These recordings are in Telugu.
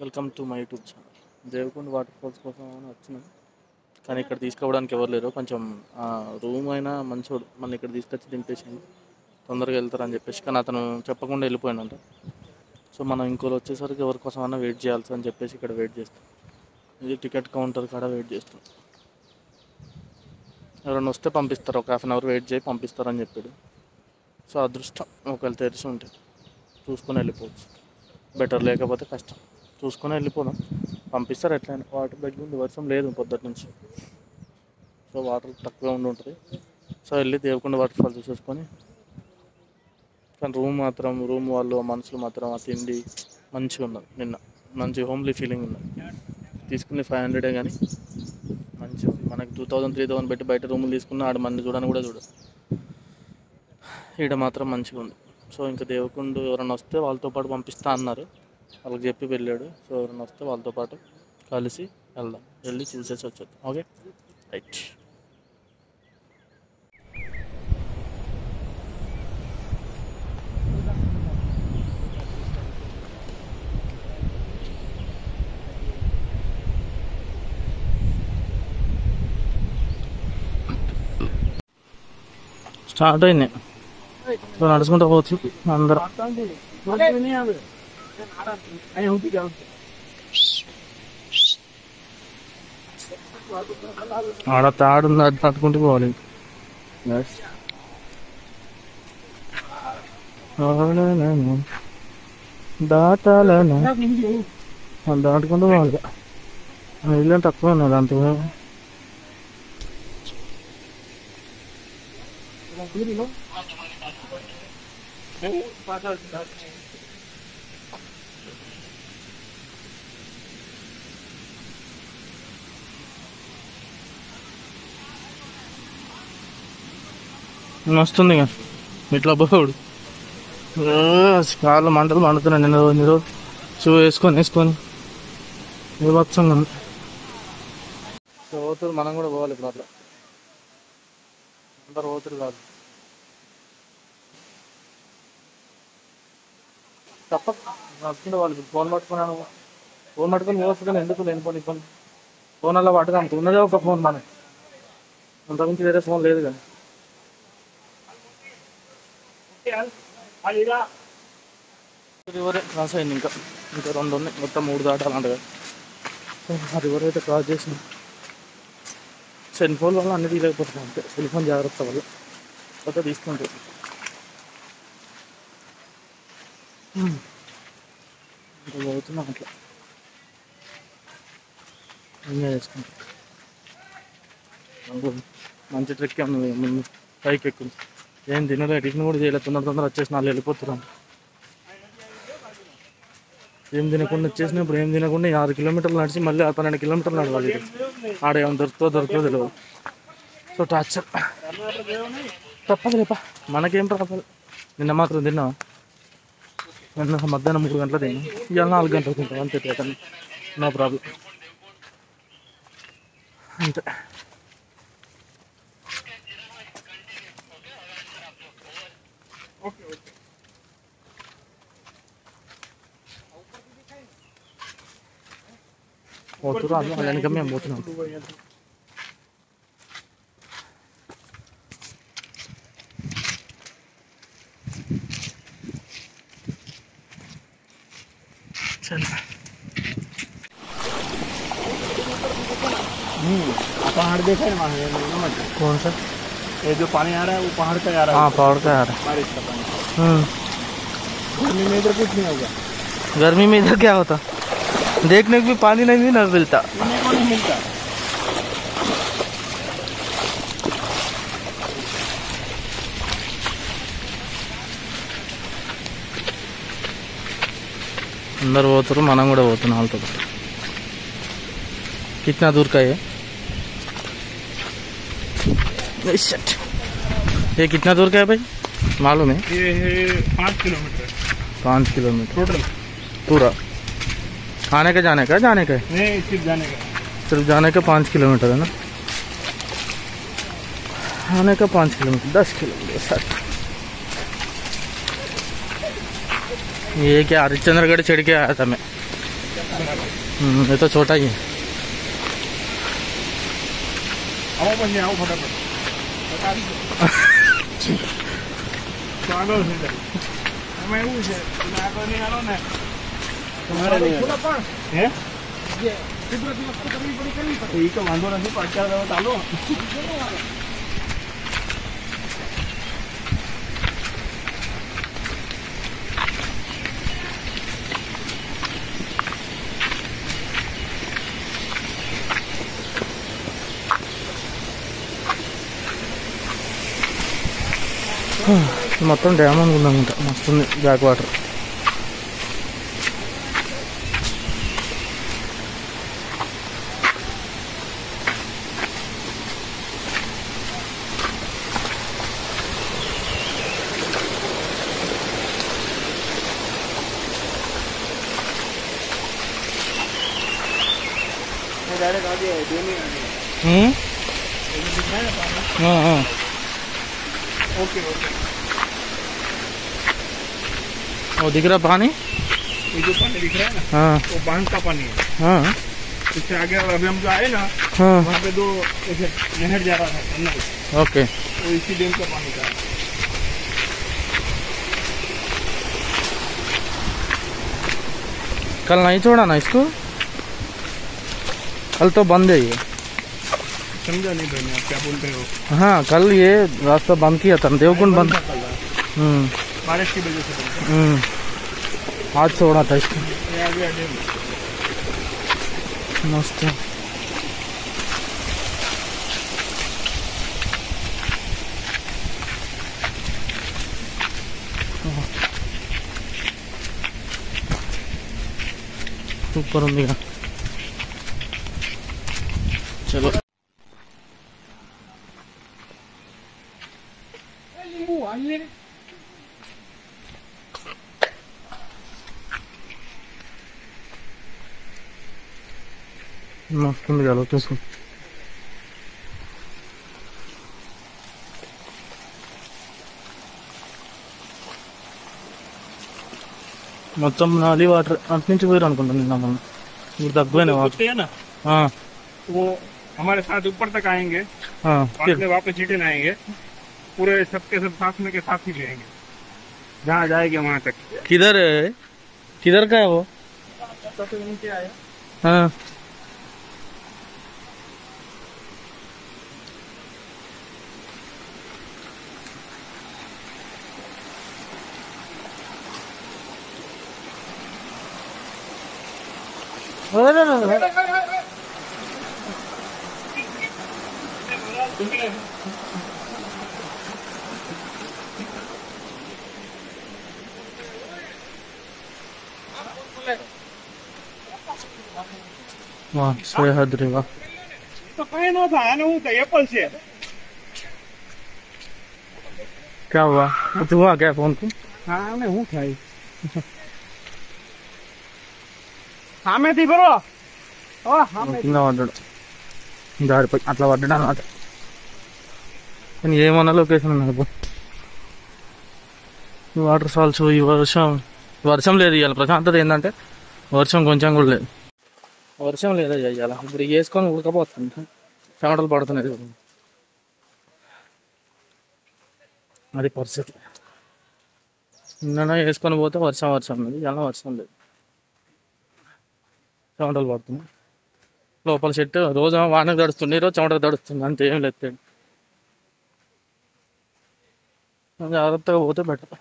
Welcome to my YouTube channel. Devakonda water falls కోసం అని వచ్చినాం, కానీ ఇక్కడ తీసుకురావడానికి ఎవరు లేరు. కొంచెం రూమ్ అయినా మంచోడు మన ఇక్కడ తీసుకొచ్చి దింపేసింది, తొందరగా వెళ్తారని చెప్పేసి. కానీ అతను చెప్పకుండా వెళ్ళిపోయానంట. సో మనం ఇంకోళ్ళు వచ్చేసరికి ఎవరి కోసం అన్నా వెయిట్ చేయాల్సి అని చెప్పేసి ఇక్కడ వెయిట్ చేస్తాం. ఇది టికెట్ కౌంటర్ కాడ వెయిట్ చేస్తాం. ఎవరైనా వస్తే పంపిస్తారు, ఒక 1/2 అవర్ వెయిట్ చేసి పంపిస్తారని చెప్పాడు. సో అదృష్టం ఒకవేళ తెరిచి ఉంటే చూసుకొని వెళ్ళిపోవచ్చు, బెటర్. లేకపోతే కష్టం. చూసుకొని వెళ్ళిపోదాం, పంపిస్తారు ఎట్లయినా. వాటర్ దగ్గర ఉంది, వర్షం లేదు పొద్దుటి నుంచి, సో వాటర్ తక్కువ ఉండి ఉంటుంది. సో వెళ్ళి దేవకొండ వాటర్ ఫాల్ చూసేసుకొని. కానీ రూమ్ వాళ్ళు మనుషులు మాత్రం ఆ తిండి మంచిగా ఉన్నది. నిన్న మంచి హోమ్లీ ఫీలింగ్ ఉన్నది. తీసుకుని 500 కానీ మంచిగా ఉంది. మనకి 2000, 3000 పెట్టి బయట రూములు తీసుకున్న ఆడ మంది చూడని కూడా చూడ. ఈడ మాత్రం మంచిగా ఉంది. సో ఇంకా దేవకొండ ఎవరైనా వస్తే వాళ్ళతో పాటు పంపిస్తా అన్నారు, వాళ్ళకి చెప్పి వెళ్ళాడు. సో ఎవరైనా వస్తే వాళ్ళతో పాటు కలిసి వెళ్దాం, వెళ్ళి చూసేసి వచ్చేద్దాం. Okay, right. స్టార్ట్ అయింది. సో నడుచుకుంటూ పోవచ్చు అందరూ. ఆడ తాడుంది, అది తట్టుకుంటూ పోవాలి. దాటాలను దాటుకుంటూ పోవాలి. ఇల్లు తక్కువ ఉన్నది అంత. వస్తుంది ఇట్లా పోడు, కాళ్ళు మంటలు మండుతున్నాయి. నిన్న రోజు షూ వేసుకొని విభత్సంగా ఉంది. పోతురు, మనం కూడా పోవాలి ఇప్పుడు. అట్లా అందరు పోతురు కాదు, తప్ప నడుచుకుంటే వాళ్ళు. ఫోన్ పట్టుకున్నాను, ఫోన్ పట్టుకొని వ్యవస్థగా ఎందుకు లేనిపోని ఇబ్బంది. ఫోన్ అలా పట్టుకు ఉన్నదే ఒక ఫోన్, మనకి అంతకుమించి వేరే ఫోన్ లేదు కానీ. రివర్ క్రాస్ అయింది, ఇంకా 2 ఉన్నాయి, మొత్తం 3 దాటాలంటగా. ఆ రివర్ అయితే క్రాస్ చేసింది. సెల్ ఫోన్ వల్ల అన్ని తీయలేకపోతున్నాం, అంతే. సెల్ ఫోన్ జాగ్రత్త వల్ల అయితే తీసుకుంటాం. ఇంకా పోతున్నాం అట్లా ఎంజాయ్ చేసుకుంటాం. మంచి ట్రెక్ అన్నది. ముందు పైకి ఎక్కుంది, ఏం తినలేదు, టిఫిన్ కూడా చేయలేదు. తొందర వచ్చేసి 4 వెళ్ళిపోతున్నాను. ఏం తినకుండా వచ్చేసిన. ఇప్పుడు ఏం తినకుండా 6 కిలోమీటర్లు నడిచి మళ్ళీ 12 కిలోమీటర్లు నడవాలి. ఆడ ఏమైనా దొరుకుతుందో తెలియదు. సో టార్చర్ తప్పదు లేప, మనకేం ప్రాబ్లం. నిన్న మాత్రం తిన్నాం, నిన్న మధ్యాహ్నం 3 గంటలు తిన్నాం, ఇవాళ 4 గంటలు తింటాం, అంతే. నో ప్రాబ్లం, అంతే. పోతున్నా అలా వెనక మేము పోతున్నాం. पहाड़ देखा है वहाँ? कौन सा? ये जो पानी आ रहा है वो पहाड़ का आ रहा है. हाँ, पहाड़ का आ रहा है. बारिश का पानी. गर्मी में इधर कुछ नहीं होगा. गर्मी में इधर क्या होता, देखने को भी पानी नहीं ना मिलता, पीने को नहीं मिलता. अंदर పోతారు, మనం కూడా పోతున్నాం వాళ్ళతో. कितना दूर का है ये? कितना दूर का है भाई, मालूम है? ये 5 किलोमीटर. 5 किलोमीटर टोटल पूरा. आने का जाने का नहीं, सिर्फ जाने का. सिर्फ जाने का 5 किलोमीटर है ना, आने का 5 किलोमीटर, 10 किलोमीटर. ये क्या हरिश्चंद्रगढ़ चढ़ के आया था मैं, ये तो छोटा ही है। आओ बंदे आओ फटाफट बता दीजिए ચાલો છે એમાં એવું છે તમે આગળ નહીં હાલો ને તમારે ખુલ્લા પણ હે જે કુદરતી વસ્તુ કરવી પડે એ તો વાંધો નથી પણ અત્યારે ચાલો మొత్తం డ్యామ్ అనుకున్నామంట మస్తుంది బ్యాక్ వాటర్. ओके ओके वो दिख रहा पानी, ये जो पानी दिख रहा है ना हाँ वो बांध का पानी है. हाँ इससे आगे अभी हम जो आए ना हाँ वहाँ पे दो ऐसे नहर जा रहा था करना ओके. वो इसी डैम का पानी था. कल नहीं छोड़ा ना इसको, कल तो बंद है ये. समझा नहीं भाई आप क्या बोल रहे हो. हाँ कल ये रास्ता बंद किया था देवकुंड बंद. बारिश की वजह से आज छोड़ा था इसको. ये आ गया डैम. मस्त है. సూపర్ ఉంది ఇక. చలో మస్తు ఉంది కదా చూసుకో. మొత్తం నాలి వాటర్ అటు నుంచి పోయారు అనుకుంటాను నిన్న మనం. ఇప్పుడు తక్కువైనా వాటర్. कुत्ते हैं ना वो हमारे साथ ऊपर तक आएंगे, बाद में वापस रिटर्न आएंगे, पूरे सबके सब साथ में के साथ ही जाएंगे जहाँ जाएंगे वहाँ तक. किधर है, किधर का है वो. नीचे आए हाँ वाह सह्याद्री वाह. तो कहीं ना था ना वो एप्पल से. क्या हुआ कुछ हुआ क्या फोन को. हाँ मैं हूँ खाई हाँ मैं थी बरो కింద పడ్డాడు జారిపోయి అట్లా పడ్డాడు అన్నమాట. కానీ ఏమన్నా లొకేషన్ ఉన్నది వాటర్ ఫాల్స్. ఈ వర్షం లేదు ఇవాళ. ప్రశాంతత ఏంటంటే వర్షం కొంచెం కూడా లేదు. వర్షం లేదా ఇవాళ. ఇప్పుడు వేసుకొని ఉడకపోతుంది, చెమటలు పడుతున్నాయి. అది పరిస్థితి. నిన్న వేసుకొని పోతే వర్షం ఉంది, ఇలా వర్షం లేదు, చెమటలు పడుతున్నాయి. లోపల చెట్టు రోజు వానకు తడుస్తుంది, ఈరోజు చెమటకు తడుస్తుంది, అంతే ఏం లేదు. జాగ్రత్తగా పోతే బెటర్.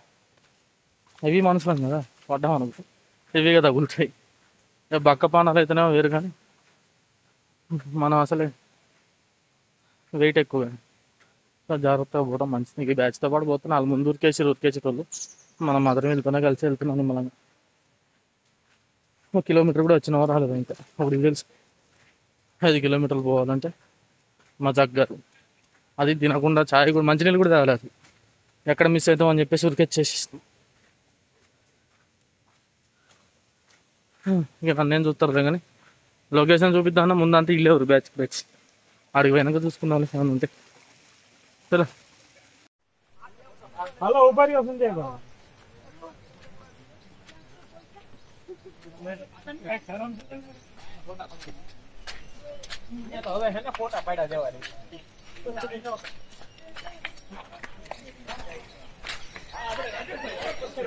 హెవీ మనుషులం కదా, పడ్డాం అనుకో హెవీగా తగులుతాయి. బక్క పానాలు అయితేనే వేరు, కానీ మనం అసలే వెయిట్ ఎక్కువ. జాగ్రత్తగా పోవడం మంచిది. ఈ బ్యాచ్తో పాటు పోతే వాళ్ళు ముందు ఉరికేసేటోళ్ళు, మనం మాత్రం వెళ్తున్నా కలిసి వెళ్తున్నాం నిమ్మలంగా. 1 కిలోమీటర్ కూడా వచ్చిన రాలేదు ఇంకా. ఇప్పుడు తెలుసు 5 కిలోమీటర్లు పోవాలంటే మా జగ్గారు. అది తినకుండా ఛాయ్ కూడా మంచినీళ్ళు కూడా తాగలేదు. ఎక్కడ మిస్ అవుతాం అని చెప్పేసి ఉరికెచ్చేసి ఇక నన్నేం చూస్తారు కానీ లొకేషన్ చూపిద్దామన్నా ముందంతా ఇల్లే ఊరు బ్యాచ్ ఆడికి పోయినాక చూసుకుందాం ఏమైనా ఉంటే. చలో హలో ऊपर ही सुन जाएगा ફોટા પાડ્યા જવાની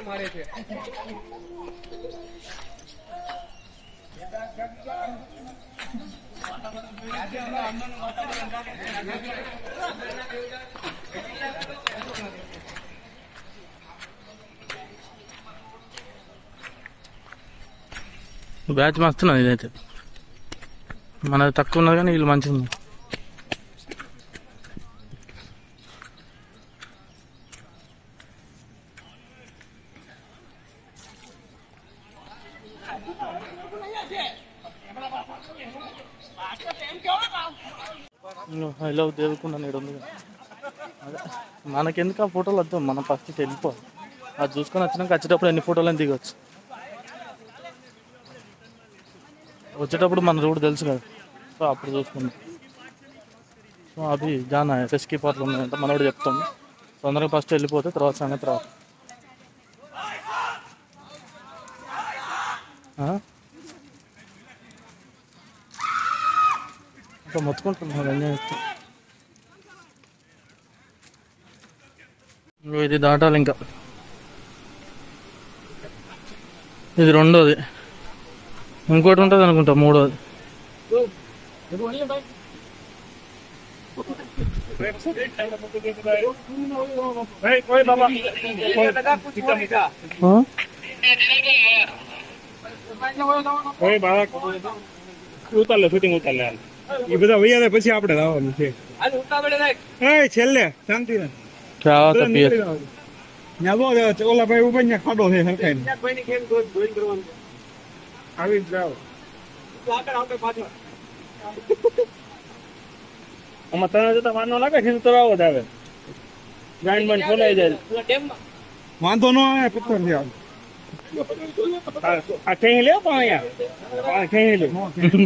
મારે છે బ్యాచ్ మస్తున్నది ఇదైతే మనది తక్కువ ఉన్నది కానీ వీళ్ళు మంచిగా ఉంది ఐ లవ్ దేవకుండా నేడు ఉంది అదే మనకెందుకు ఆ ఫోటోలు వద్దాం మనం ఫస్ట్ వెళ్ళిపోవాలి అది చూసుకొని వచ్చినాక వచ్చేటప్పుడు ఎన్ని ఫోటోలు అని దిగొచ్చు వచ్చేటప్పుడు మన రూట్ తెలుసు కదా సో అప్పుడు చూసుకుందాం సో అవి జానా రెస్కీ పార్ట్లు ఉన్నాయంటే మనోడు చెప్తాము తొందరగా ఫస్ట్ వెళ్ళిపోతే తర్వాత సంగతి రాదు ఇంకా మొత్తుకుంటున్నాను ఎంజాయ్ చేస్తాం ఇది దాటాలి ఇంకా ఇది రెండోది ఇంకోటి ఉంటుంది అనుకుంటా మూడోది શૂટિંગ ઉતાર એ બધા વૈયા પછી આપણે લાવવાનું છે છેલ્લે શાંતિ ઓલા ભાઈ ઉપર ખાડો છે સરકારી આવી જાઓ આમાં તને જતા વાંધો લાગે છે તો આવો જ આવે ગાંડ બંધ ખોલાઈ જાય વાંધો ન આવે પથ્થર થી આવે આ કઈ લે પણ અહીંયા કઈ લે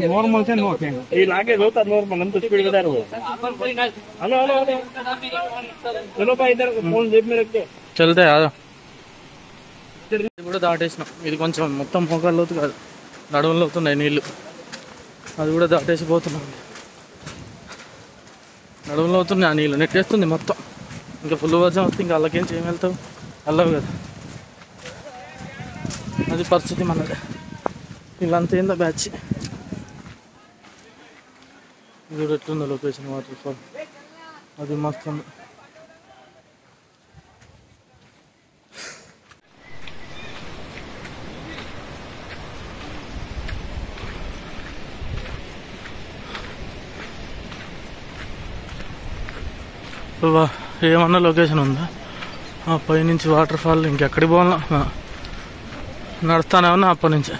નોર્મલ છે નો કે એ લાગે જોતા નોર્મલ એમ તો સ્પીડ વધારે હોય હલો હલો ચલો ભાઈ इधर फोन जेब में रख दो చల్తే ఆదా ఇది కూడా దాటేసినాం ఇది కొంచెం మొత్తం మోకాళ్ళ లోతు కాదు నడుములో అవుతున్నాయి నీళ్ళు అది కూడా దాటేసి పోతున్నాం నడుములో అవుతున్నాయి ఆ నీళ్ళు నెట్టేస్తుంది మొత్తం ఇంకా ఫుల్ వర్షం వస్తే ఇంకా అల్లకేం చేయగలుగుతావు అల్లవు కదా అది పరిస్థితి మనది వీళ్ళంతా ఏందో బ్యాచ్ ఇది కూడా ఎట్లుందో లొకేషన్ వాటర్ ఫాల్ అది మస్తు ఉంది ఏమన్నా లొకేషన్ ఉందా పైనుంచి వాటర్ ఫాల్ ఇంకెక్కడికి పోవాలా నడుస్తానే ఉన్నా అప్పటి నుంచి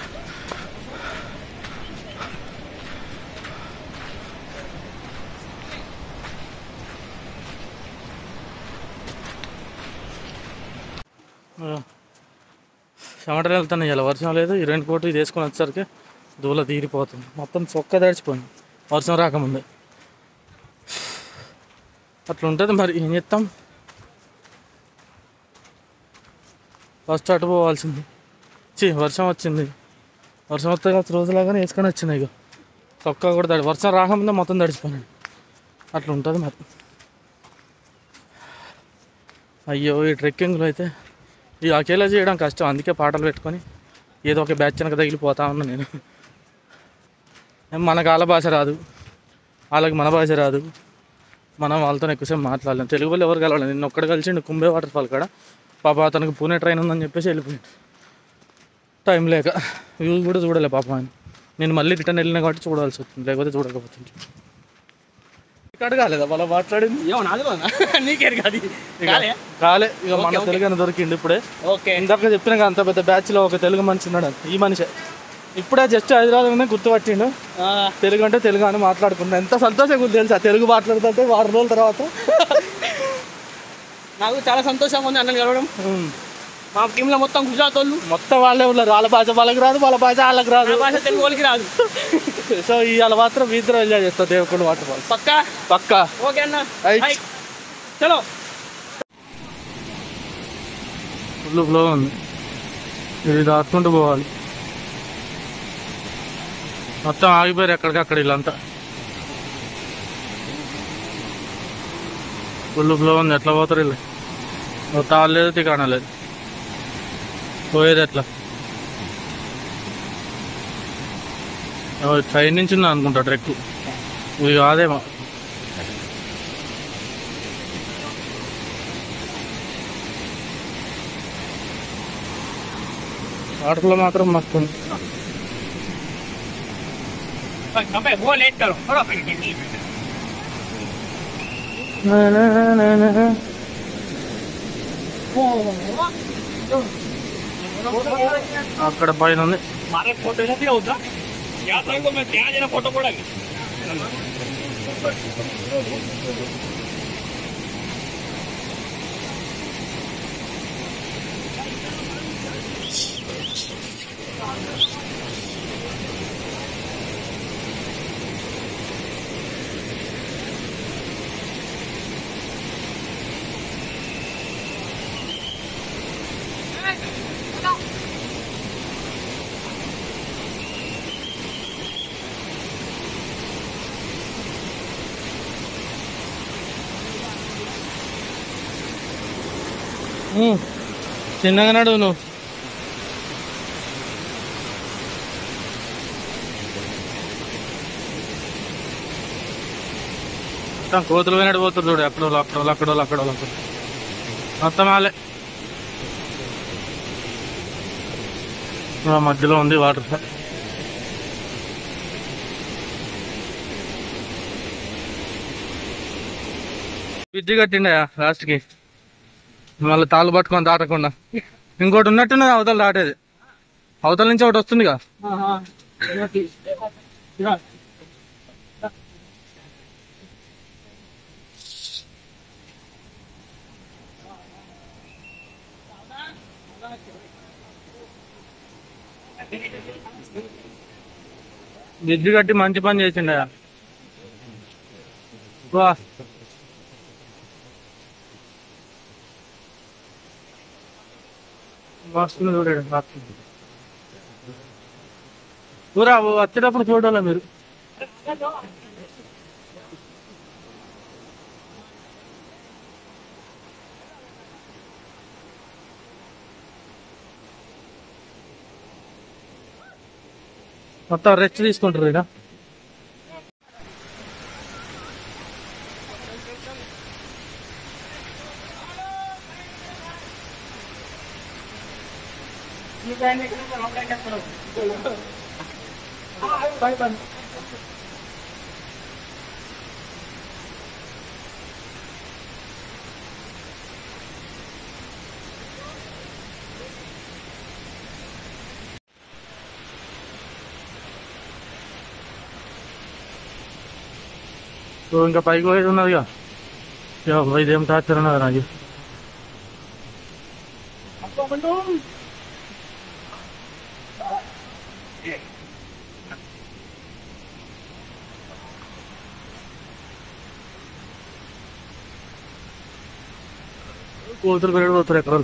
చెమటలు వెళ్తాను ఇలా వర్షం లేదు ఈ రెండు కోట్లు ఇది వేసుకొని వచ్చేసరికి దూల తీరిపోతుంది మొత్తం చొక్క తడిచిపోయింది వర్షం రాకముందే అట్లా ఉంటుంది మరి ఏం చేస్తాం ఫస్ట్ అటు పోవాల్సింది వర్షం వచ్చింది వర్షం వస్తే రోజులాగానే వేసుకొని వచ్చినాయి ఇక చొక్కా కూడా వర్షం రాకముందే మొత్తం తడిచిపోయినాయి అట్లా ఉంటుంది మరి అయ్యో ఈ ట్రెక్కింగ్లో అయితే ఈ అకేలా చేయడం కష్టం అందుకే పాటలు పెట్టుకొని ఏదో ఒక బ్యాచ్ వెనక తగిలిపోతా ఉన్నా నేను మనకు వాళ్ళ భాష రాదు వాళ్ళకి మన భాష రాదు మనం వాళ్ళతో ఎక్కువసేపు మాట్లాడలేం తెలుగు వాళ్ళు ఎవరు కలవాలి నిన్న ఒక్కడ కలిసిండు కుంభే వాటర్ ఫాల్ కాడ పాప అతనికి పూణే ట్రైన్ ఉందని చెప్పేసి వెళ్ళిపోయింది టైం లేక వ్యూస్ కూడా చూడలే పాప ఆయన నేను మళ్ళీ రిటర్న్ వెళ్ళినా కాబట్టి చూడాల్సి వస్తుంది లేకపోతే చూడకపోతుంది రికార్డు కాలేదా వాళ్ళ మాట్లాడింది కాలే ఇక మన తెలుగు అని దొరికిండు ఇప్పుడే ఇందాక చెప్పిన అంత పెద్ద బ్యాచ్లో ఒక తెలుగు మనిషి ఉన్నాడు ఈ మనిషే ఇప్పుడే జస్ట్ హైదరాబాద్లోనే గుర్తుపట్టిండు తెలుగు అంటే తెలుగు అని మాట్లాడుకున్నా ఎంత సంతోషంగా ఉంది తెలుసా తెలుగు మాట్లాడుతుంటే 6 రోజుల తర్వాత నాకు చాలా సంతోషంగా ఉంది అన్నని కలవడం మా టీంలో మొత్తం గుజరాత్ వాళ్ళు మొత్తం వాళ్ళే ఉన్నారు వాళ్ళ భాష వాళ్ళకి రాదు వాళ్ళ భాష వాళ్ళకి రాదు భాష తెలుగు వాళ్ళకి రాదు సో ఇవాళ మాత్రం మీ ఇద్దరు ఎంజాయ్ చేస్తారు దేవకొండ వాటర్ ఫాల్ పక్కా పక్కా ఓకే అన్న చలో ఫుల్ ఫ్లో ఉంది ఇది దాటుకుంటూ పోవాలి మొత్తం ఆగిపోయారు ఎక్కడికక్కడ వీళ్ళంతా. ఫుల్ ఫ్లో ఉంది. ఎట్లా పోతారు వీళ్ళు? తాళ్ళు లేదు, టికాణా లేదు. పోయేది ఎట్లా? ట్రైన్ నుంచి ఉన్నా అనుకుంటా ట్రెక్. ఇది కాదేమో. వాటర్లో మాత్రం మస్తు ఉంది. అక్కడ పైన ఉంది. फोटो पड़ा చిన్నగా నడువు నువ్వు. మొత్తం కోతులు పోయినట్టు పోతుంది చూడు. ఎక్కడోళ్ళు అక్కడోళ్ళు అక్కడోళ్ళు అక్కడోళ్ళు అక్కడ మొత్తం వాళ్ళే. మధ్యలో ఉంది వాటర్. బ్రిడ్జి కట్టిండా లాస్ట్కి, మళ్ళీ తాళ్ళు పట్టుకొని దాటకుండా. ఇంకోటి ఉన్నట్టున్నది అవతల దాటేది. అవతల నుంచి ఒకటి వస్తుందిగా. బ్రిడ్జి కట్టి మంచి పని చేసిండ. వా వస్తుంది చూడండి. ఊరా వచ్చేటప్పుడు చూడాలా మీరు? మొత్తం రెస్ట్ తీసుకుంటారు ఇక. ఇంకా పైకి పోయేది ఉన్నదిగా. ఇదేం టార్చర్ ఉన్నది నాకు. కోతులు పెరగడు పోతారు ఎక్కడ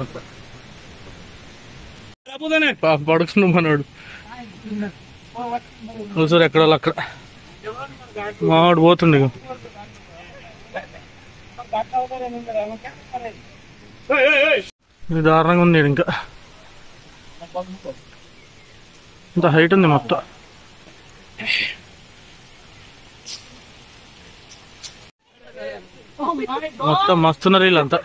పడుకున్న మనోడు. చూసారు ఎక్కడ అక్కడ మావాడు పోతుండే. ఇది దారుణంగా ఉంది. ఇంకా ఇంత హైట్ ఉంది మొత్తం. మొత్తం మస్తున్నారు వీళ్ళంతా.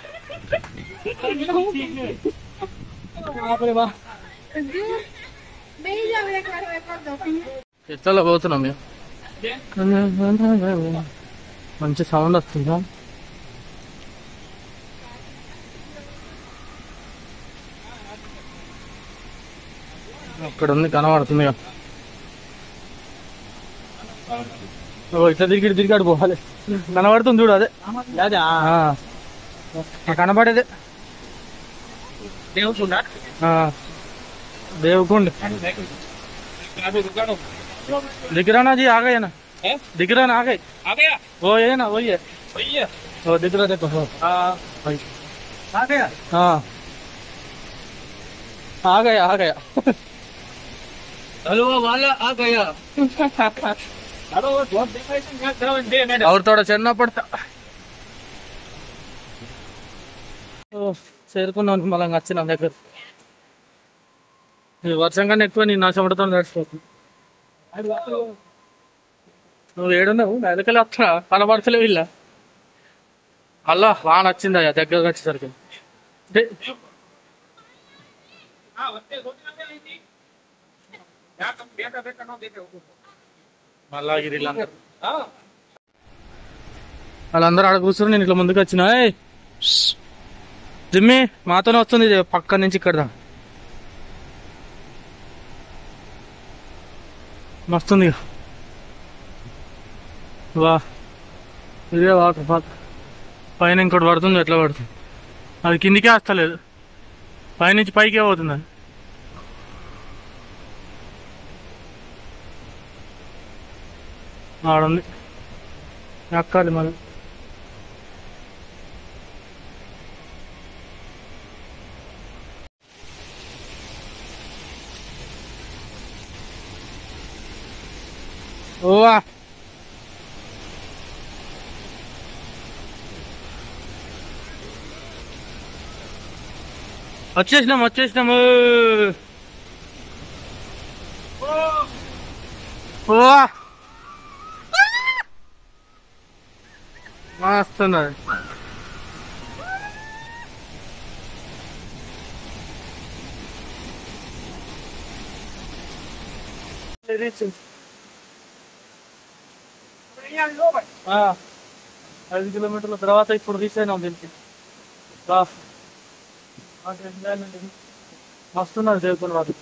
ఎట్లా పోతున్నాం మేము. మంచి సౌండ్ వస్తుందా? అక్కడ ఉంది కనబడుతుంది. ఇట్లా తిరిగాడు పోవాలి. కనబడుతుంది చూడు. అదే కనబడేదే देवकुंड दिख रहा ना जी? आ गए ना? दिख रहा ना? आ गया वो है ना? वही है वो दिख रहा। देखो भाई आ गया। हाँ आ गया हेलो वाला आ गया हेलो बहुत देखा और थोड़ा चलना पड़ता చేరుకున్నాను మళ్ళీ వచ్చిన దగ్గర వర్షం కన్నా ఎక్కువ నేను నాశపడతాను నడిచిపోతుంది నువ్వు ఏడున్నావు ఎదకలే వస్తా కనబడతలేవు ఇలా మళ్ళా వాన వచ్చింది అయ్యా దగ్గరకు వచ్చేసరికి మళ్ళా వాళ్ళందరూ ఆడ కూర్చొని నేను ఇట్లా ముందుకు వచ్చిన జిమ్మి మాతోనే వస్తుంది పక్క నుంచి ఇక్కడ మస్తుంది వా ఇదే వాటర్ ఫాల్ పైన ఇంకోటి పడుతుంది ఎట్లా పడుతుంది అది కిందికే వస్తలేదు పైనుంచి పైకే పోతుంది అది ఆడుంది ఎక్కాలి మరి ఓవా వచ్చేసినాము ఓవా వస్తున్నది ఐదు కిలోమీటర్ల తర్వాత ఇప్పుడు రీచ్ అయినాం దీనికి వస్తున్నారు దేవుకుని వాళ్ళు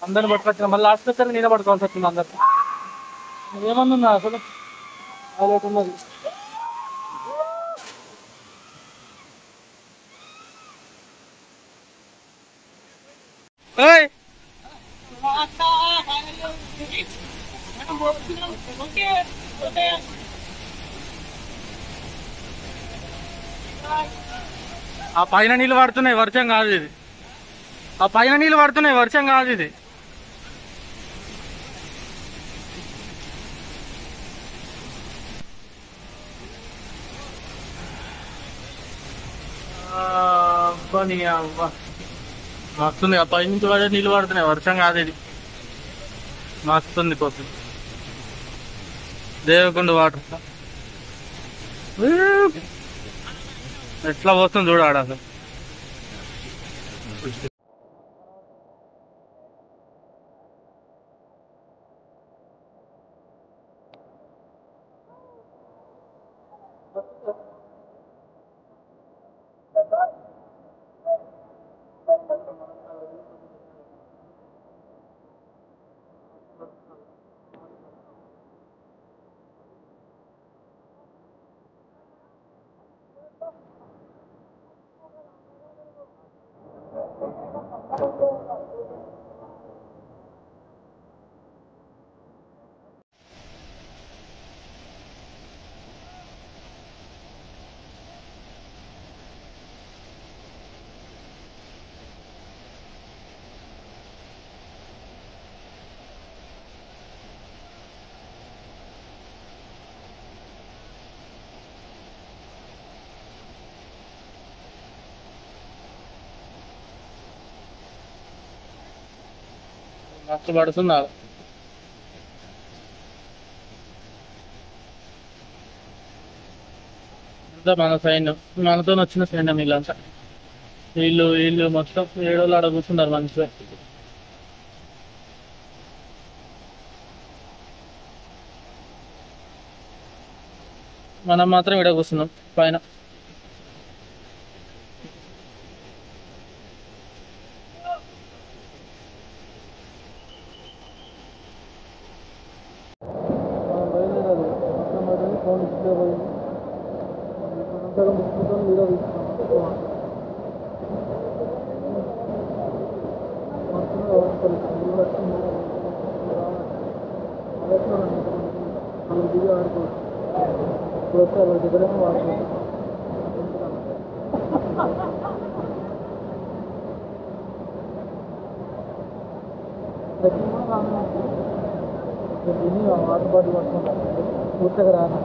అందరిని పట్టుకొచ్చిన మళ్ళీ లాస్ట్ వచ్చాక నేనే పట్టుకోవాల్సి వచ్చింది అందరికీ ఏమన్నా అసలు హైలైట్ ఉన్నది ఆ పైన నీళ్ళు పడుతున్నాయి వర్షం కాదు ఇది ఆ పైన నీళ్ళు పడుతున్నాయి వర్షం కాదు ఇది మస్తుంది ఆ పై నుంచి పడే నీళ్ళు పడుతున్నాయి వర్షం కాదు ఇది మస్తుంది పోతుంది దేవకొండ వాటర్ ఎట్లా పోతుంది చూడ ఆడ అసలు మస్తు పడుతున్నారు అంతా మన సైన్యం మనతో వచ్చిన సైన్యం వీళ్ళంతా వీళ్ళు మొత్తం ఏడోళ్ళు ఆడ కూర్చున్నారు మంచిగా మనం మాత్రం ఇక్కడ కూర్చున్నాం పైన ట్రెక్కింగ్ కూడా బాగానే ఉంటుంది. వాటర్ బాటిల్ పట్టుకుంటాను పూర్తిగా రాను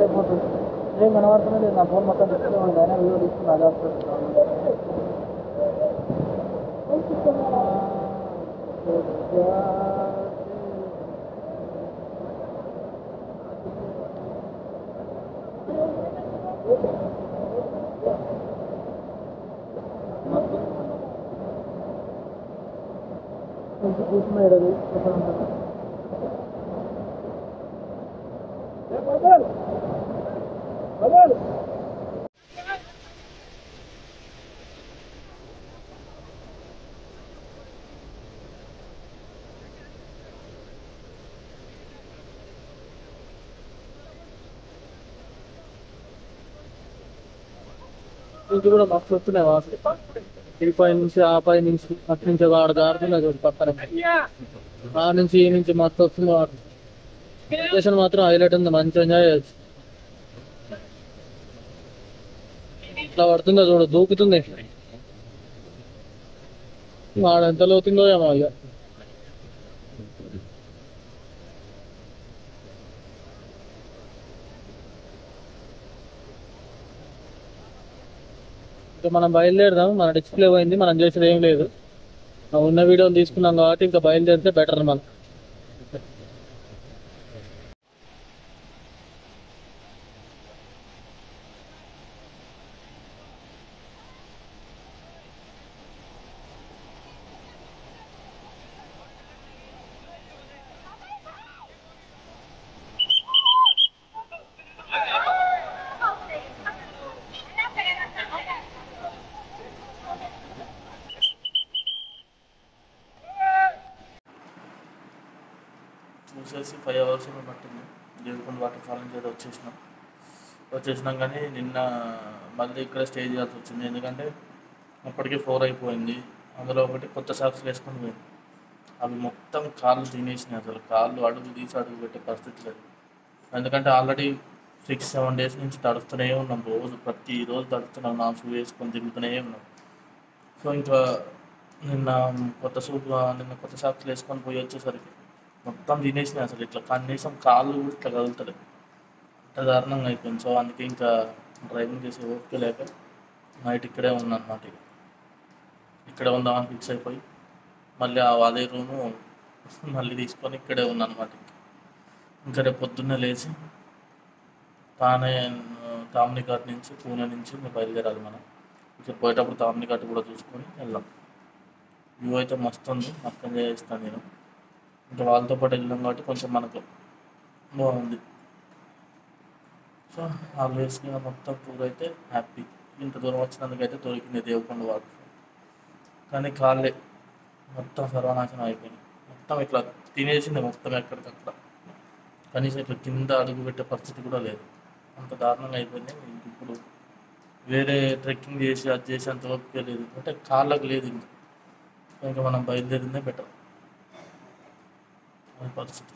అయిపోతుంది. ఏం కనబడుతున్నా లేదు, నా ఫోన్ మొత్తం డిస్ప్లే ఉంది, అయినా వీడియో తీసుకుని అదే వస్తుంది. కొంచెం కూర్చున్నాడు అది నుంచి కూడా మస్తు వస్తున్నాయి వాసన. ఈ పై నుంచి ఆ పై నుంచి అటు నుంచి వాడు దాడుతున్నా చూడు పక్కన, ఆ నుంచి ఈ నుంచి మస్తు వస్తుంది వాటర్. లొకేషన్ మాత్రం హైలైట్ ఉంది, మంచి ఎంజాయ్ చేయొచ్చు. ఇట్లా పడుతుందో చూడు, దూకుతుంది. వాడు ఎంత లోతుందో ఏమో ఇక. ఇంకా మనం బయలుదేరదాం. మన డిస్ప్లే పోయింది, మనం చేసేది ఏం లేదు. ఉన్న వీడియోలు తీసుకున్నాం కాబట్టి ఇంకా బయలుదేరితే బెటర్ మనం. చూసేసి 5 hours ఏమో పట్టింది. దేవకొండ వాటర్ ఫాల్ నుంచి అయితే వచ్చేసినాం కానీ నిన్న మళ్ళీ ఇక్కడ స్టే చేయాల్సి వచ్చింది. ఎందుకంటే అప్పటికే 4 అయిపోయింది. అందులో ఒకటి కొత్త సాక్స్ వేసుకొని పోయింది. అవి మొత్తం కాళ్ళు తినేసినాయి. అసలు కాళ్ళు అడుగు తీసి అడుగు పెట్టే పరిస్థితి లేదు. ఎందుకంటే ఆల్రెడీ 6-7 days నుంచి తడుస్తూనే ఉన్నాం. ప్రతిరోజు తడుస్తున్నాం, నా షూ వేసుకొని తిరుగుతూనే ఉన్నాం. సో ఇంకా నిన్న కొత్త సాక్స్లు వేసుకొని పోయి వచ్చేసరికి మొత్తం తినేసినాయి. అసలు ఇట్లా కనీసం కాళ్ళు కూడా ఇట్లా కదులుతలేదు, అంత దారుణంగా అయిపోయింది. సో అందుకే ఇంకా డ్రైవింగ్ చేసే ఓపిక లేక నైట్ ఇక్కడే ఉన్నాను అన్నమాట. ఇక్కడే ఉందామని ఫిక్స్ అయిపోయి మళ్ళీ అదే రూము మళ్ళీ తీసుకొని ఇక్కడే ఉన్నాను అన్నమాట. ఇంకా రేపు పొద్దున్నే లేచి తామ్ని ఘాట్ నుంచి పూణే నుంచి బయలుదేరాలి మనం. ఇక్కడ పోయేటప్పుడు తామ్ని ఘాట్ కూడా చూసుకొని వెళ్దాం. వ్యూ అయితే మస్తు ఉంది, మస్తు ఎంజాయ్ చేస్తాను నేను. ఇంకా వాళ్ళతో పాటు వెళ్ళాం కాబట్టి కొంచెం మనకు బాగుంది. సో ఆల్వేస్గా మొత్తం టూర్ అయితే హ్యాపీ. ఇంత దూరం వచ్చినందుకైతే దొరికింది దేవకొండ వాటర్. కానీ కాళ్ళే మొత్తం సర్వనాశనం అయిపోయింది. మొత్తం ఇట్లా తినేసింది మొత్తం ఎక్కడికక్కడ. కనీసం ఇట్లా కింద అడుగు పెట్టే పరిస్థితి కూడా లేదు, అంత దారుణంగా అయిపోయింది. ఇప్పుడు వేరే ట్రెక్కింగ్ చేసి అది చేసి అంత ఓపిక లేదు, అంటే కాళ్ళకు లేదు. ఇంకా మనం బయలుదేరిందే బెటర్ పరిస్థితి.